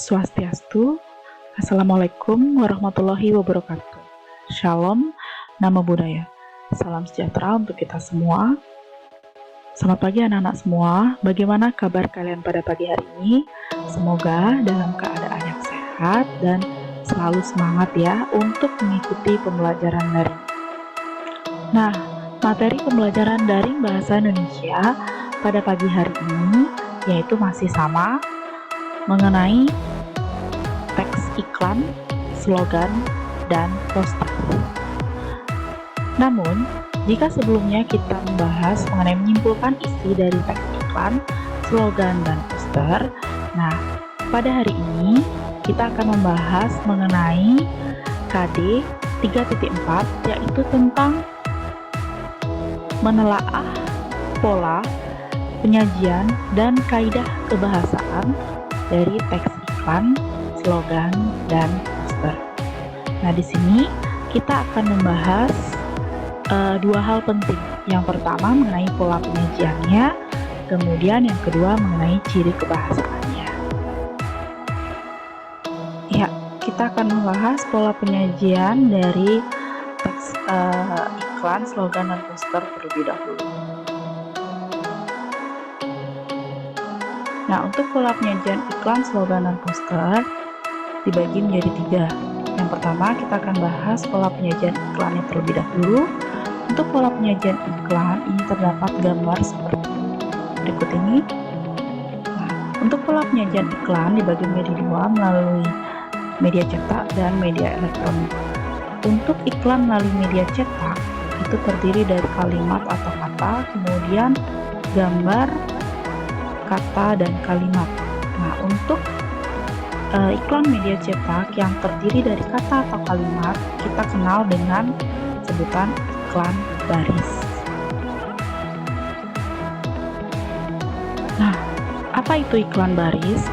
Swastiastu, Assalamualaikum warahmatullahi wabarakatuh. Shalom, nama budaya. Salam sejahtera untuk kita semua. Selamat pagi anak-anak semua. Bagaimana kabar kalian pada pagi hari ini? Semoga dalam keadaan yang sehat dan selalu semangat ya untuk mengikuti pembelajaran daring. Nah, materi pembelajaran daring bahasa Indonesia pada pagi hari ini yaitu masih sama mengenai teks iklan, slogan, dan poster. Namun, jika sebelumnya kita membahas mengenai menyimpulkan isi dari teks iklan, slogan, dan poster, nah, pada hari ini kita akan membahas mengenai KD 3.4, yaitu tentang menelaah pola, penyajian, dan kaidah kebahasaan dari teks iklan, slogan, dan poster. Nah, di sini kita akan membahas dua hal penting. Yang pertama mengenai pola penyajiannya, kemudian yang kedua mengenai ciri kebahasaannya. Ya, kita akan membahas pola penyajian dari teks iklan, slogan, dan poster terlebih dahulu. Nah, untuk pola penyajian iklan, slogan, dan poster dibagi menjadi 3. Yang pertama, kita akan bahas pola penyajian iklannya terlebih dahulu. Untuk pola penyajian iklan, ini terdapat gambar seperti berikut ini. Nah, untuk pola penyajian iklan dibagi menjadi 2 melalui media cetak dan media elektronik. Untuk iklan melalui media cetak, itu terdiri dari kalimat atau kata, kemudian gambar, kata, dan kalimat. Nah, untuk iklan media cetak yang terdiri dari kata atau kalimat, kita kenal dengan sebutan iklan baris. Nah, apa itu iklan baris?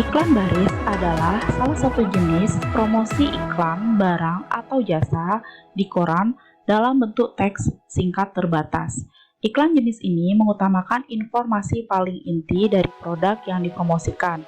Iklan baris adalah salah satu jenis promosi iklan barang atau jasa di koran dalam bentuk teks singkat terbatas. Iklan jenis ini mengutamakan informasi paling inti dari produk yang dipromosikan.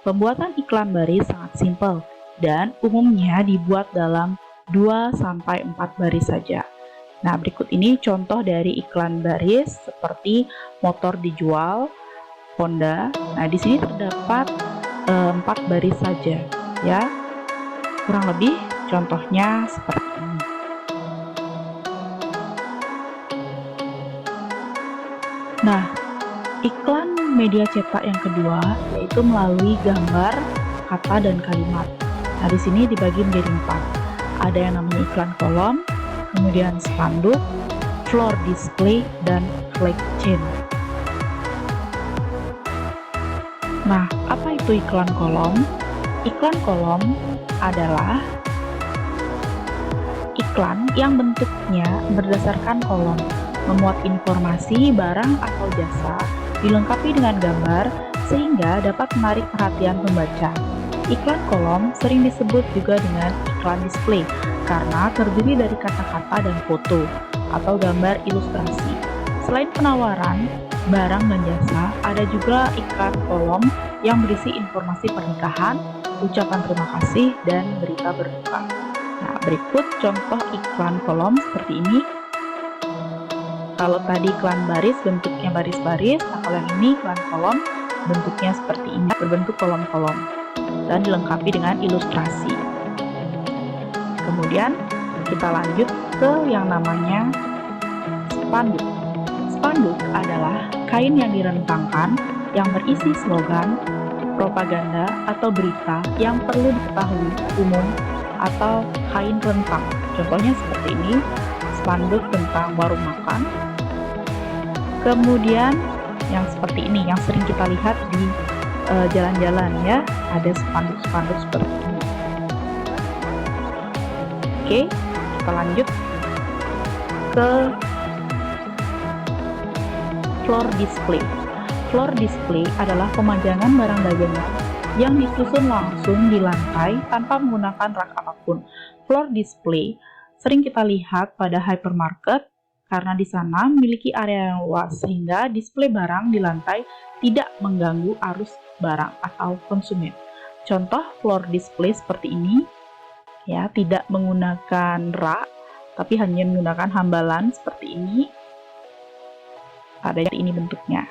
Pembuatan iklan baris sangat simpel dan umumnya dibuat dalam 2-4 baris saja. Nah, berikut ini contoh dari iklan baris seperti motor dijual, Honda. Nah, di sini terdapat 4 baris saja ya. Kurang lebih contohnya seperti ini. Nah, iklan media cetak yang kedua yaitu melalui gambar, kata, dan kalimat. Nah, di sini dibagi menjadi 4. Ada yang namanya iklan kolom, kemudian spanduk, floor display, dan flag chain. Nah, apa itu iklan kolom? Iklan kolom adalah iklan yang bentuknya berdasarkan kolom, memuat informasi barang atau jasa, dilengkapi dengan gambar sehingga dapat menarik perhatian pembaca. Iklan kolom sering disebut juga dengan iklan display karena terdiri dari kata-kata dan foto atau gambar ilustrasi. Selain penawaran barang dan jasa, ada juga iklan kolom yang berisi informasi pernikahan, ucapan terima kasih, dan berita berduka. Nah, berikut contoh iklan kolom seperti ini. Kalau tadi iklan baris bentuknya baris-baris, nah kalau yang ini iklan kolom bentuknya seperti ini, berbentuk kolom-kolom dan dilengkapi dengan ilustrasi. Kemudian kita lanjut ke yang namanya spanduk. Spanduk adalah kain yang direntangkan yang berisi slogan, propaganda, atau berita yang perlu diketahui umum atau kain rentang. Contohnya seperti ini, spanduk tentang warung makan. Kemudian yang seperti ini yang sering kita lihat di jalan-jalan ya, ada spanduk-spanduk seperti ini. Oke, kita lanjut ke floor display. Floor display adalah pemajangan barang dagangan yang disusun langsung di lantai tanpa menggunakan rak apapun. Floor display sering kita lihat pada hypermarket karena di sana memiliki area yang luas sehingga display barang di lantai tidak mengganggu arus barang atau konsumen. contoh floor display seperti ini, ya, tidak menggunakan rak, tapi hanya menggunakan hambalan seperti ini. Ada ini bentuknya.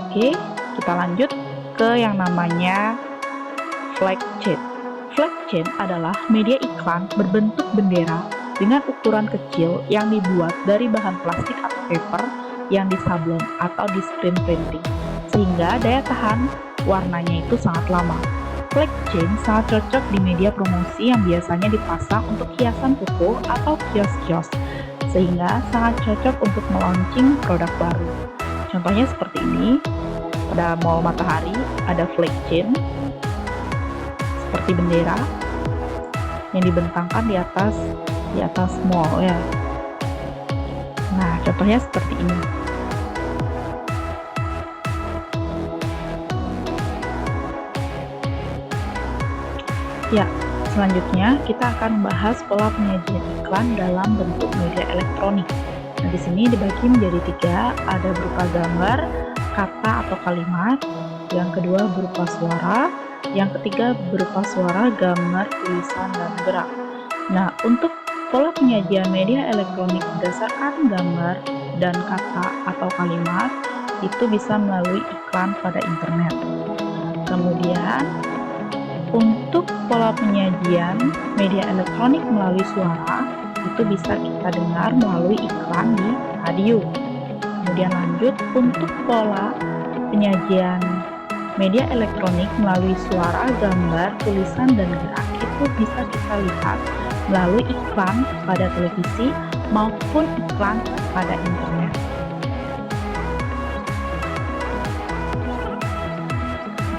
Oke, kita lanjut ke yang namanya flag chain. Flag chain adalah media iklan berbentuk bendera dengan ukuran kecil yang dibuat dari bahan plastik atau paper yang disablon atau di screen printing, sehingga daya tahan warnanya itu sangat lama. Flag chain sangat cocok di media promosi yang biasanya dipasang untuk hiasan toko atau kios-kios, sehingga sangat cocok untuk melaunching produk baru. Contohnya seperti ini, pada Mall Matahari ada flag chain seperti bendera yang dibentangkan di atas mall, ya. Nah, contohnya seperti ini. Ya, selanjutnya kita akan membahas pola penyajian iklan dalam bentuk media elektronik. Nah, di sini dibagi menjadi 3, ada berupa gambar, kata atau kalimat, yang kedua berupa suara, yang ketiga berupa suara, gambar, tulisan, dan gerak. Nah, untuk pola penyajian media elektronik berdasarkan gambar dan kata atau kalimat itu bisa melalui iklan pada internet. Kemudian untuk pola penyajian media elektronik melalui suara itu bisa kita dengar melalui iklan di radio. Kemudian lanjut, untuk pola penyajian media elektronik melalui suara, gambar, tulisan, dan gerak itu bisa kita lihat melalui iklan pada televisi maupun iklan pada internet.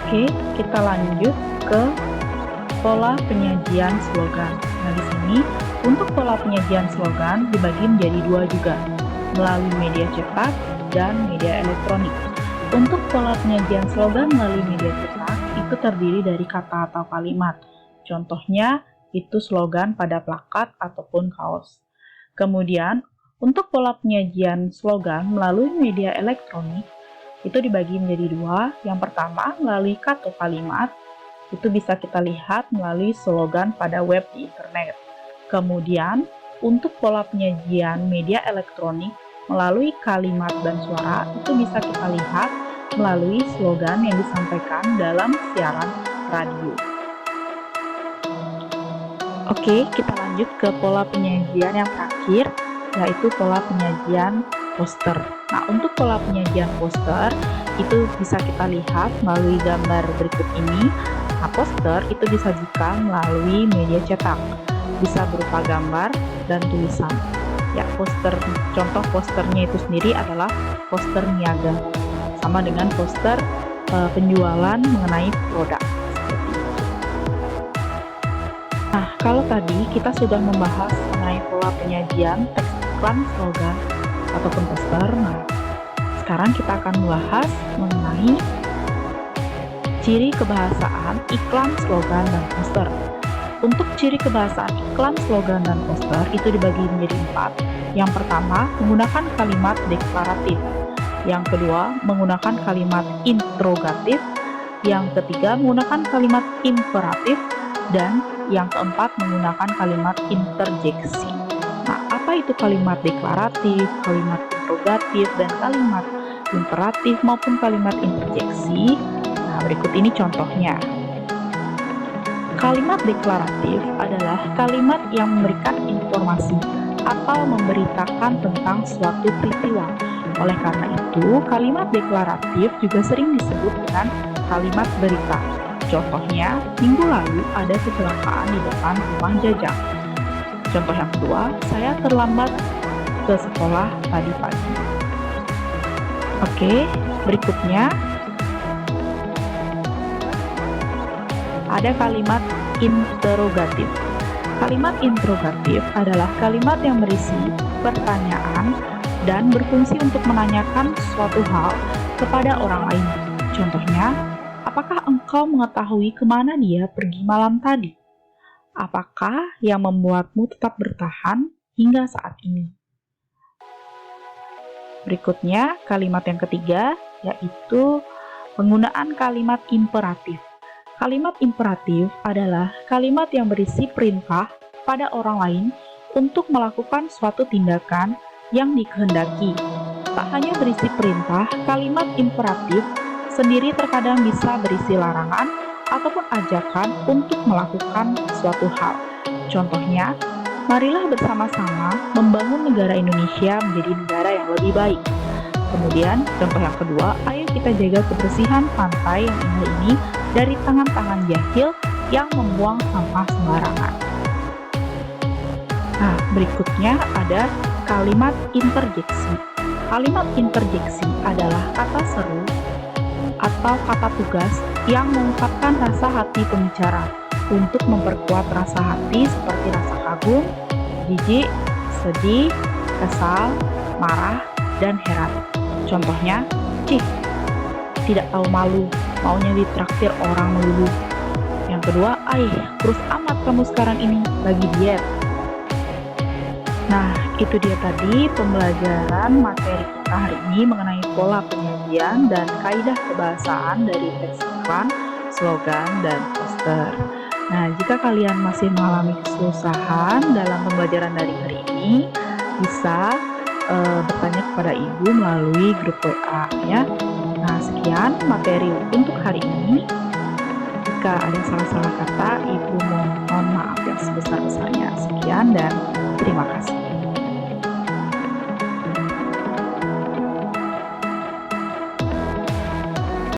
Oke, kita lanjut ke pola penyajian slogan. Nah, di sini untuk pola penyajian slogan dibagi menjadi 2 juga, melalui media cetak dan media elektronik. Untuk pola penyajian slogan melalui media cetak itu terdiri dari kata atau kalimat. Contohnya itu slogan pada plakat ataupun kaos. Kemudian untuk pola penyajian slogan melalui media elektronik itu dibagi menjadi 2. Yang pertama melalui kata kalimat, itu bisa kita lihat melalui slogan pada web di internet. Kemudian untuk pola penyajian media elektronik melalui kalimat dan suara itu bisa kita lihat melalui slogan yang disampaikan dalam siaran radio. Oke, kita lanjut ke pola penyajian yang terakhir, yaitu pola penyajian poster. Nah, untuk pola penyajian poster itu bisa kita lihat melalui gambar berikut ini. Nah, poster itu disajikan melalui media cetak, bisa berupa gambar dan tulisan. Ya, contoh posternya itu sendiri adalah poster niaga, sama dengan poster penjualan mengenai produk. Nah, kalau tadi kita sudah membahas mengenai pola penyajian teks iklan, slogan, ataupun poster. Nah, sekarang kita akan membahas mengenai ciri kebahasaan iklan, slogan, dan poster. Untuk ciri kebahasaan iklan, slogan, dan poster itu dibagi menjadi 4. Yang pertama, menggunakan kalimat deklaratif. Yang kedua, menggunakan kalimat interrogatif. Yang ketiga, menggunakan kalimat imperatif. Dan yang keempat, menggunakan kalimat interjeksi. Nah, apa itu kalimat deklaratif, kalimat interrogatif, dan kalimat imperatif maupun kalimat interjeksi? Nah, berikut ini contohnya. Kalimat deklaratif adalah kalimat yang memberikan informasi atau memberitakan tentang suatu peristiwa. Oleh karena itu, kalimat deklaratif juga sering disebut dengan kalimat berita. Contohnya, minggu lalu ada kecelakaan di depan rumah Jajang. Contoh yang kedua, saya terlambat ke sekolah tadi pagi. Oke, berikutnya ada kalimat interrogatif. Kalimat interrogatif adalah kalimat yang berisi pertanyaan dan berfungsi untuk menanyakan suatu hal kepada orang lain. Contohnya, apakah engkau mengetahui kemana dia pergi malam tadi? Apakah yang membuatmu tetap bertahan hingga saat ini? Berikutnya, kalimat yang ketiga, yaitu penggunaan kalimat imperatif. Kalimat imperatif adalah kalimat yang berisi perintah pada orang lain untuk melakukan suatu tindakan yang dikehendaki. Tak hanya berisi perintah, kalimat imperatif sendiri terkadang bisa berisi larangan ataupun ajakan untuk melakukan suatu hal. Contohnya, marilah bersama-sama membangun negara Indonesia menjadi negara yang lebih baik. Kemudian, contoh yang kedua, ayo kita jaga kebersihan pantai yang indah ini dari tangan-tangan jahil yang membuang sampah sembarangan. Nah, berikutnya ada kalimat interjeksi. Kalimat interjeksi adalah kata seru atau kata tugas yang mengungkapkan rasa hati pembicara untuk memperkuat rasa hati seperti rasa kagum, jijik, sedih, kesal, marah, dan heran. Contohnya, cih, tidak tahu malu, maunya ditraktir orang melulu. Yang kedua, kurus amat kamu sekarang ini, lagi diet. Nah, itu dia tadi pembelajaran materi kita hari ini mengenai pola penyajian dan kaidah kebahasaan dari teks iklan, slogan, dan poster. Nah, jika kalian masih mengalami kesusahan dalam pembelajaran dari hari ini, bisa bertanya kepada Ibu melalui grup WA ya. Nah, sekian materi untuk hari ini. Jika ada salah-salah kata, Ibu mohon maaf yang sebesar-besarnya. Sekian dan terima kasih.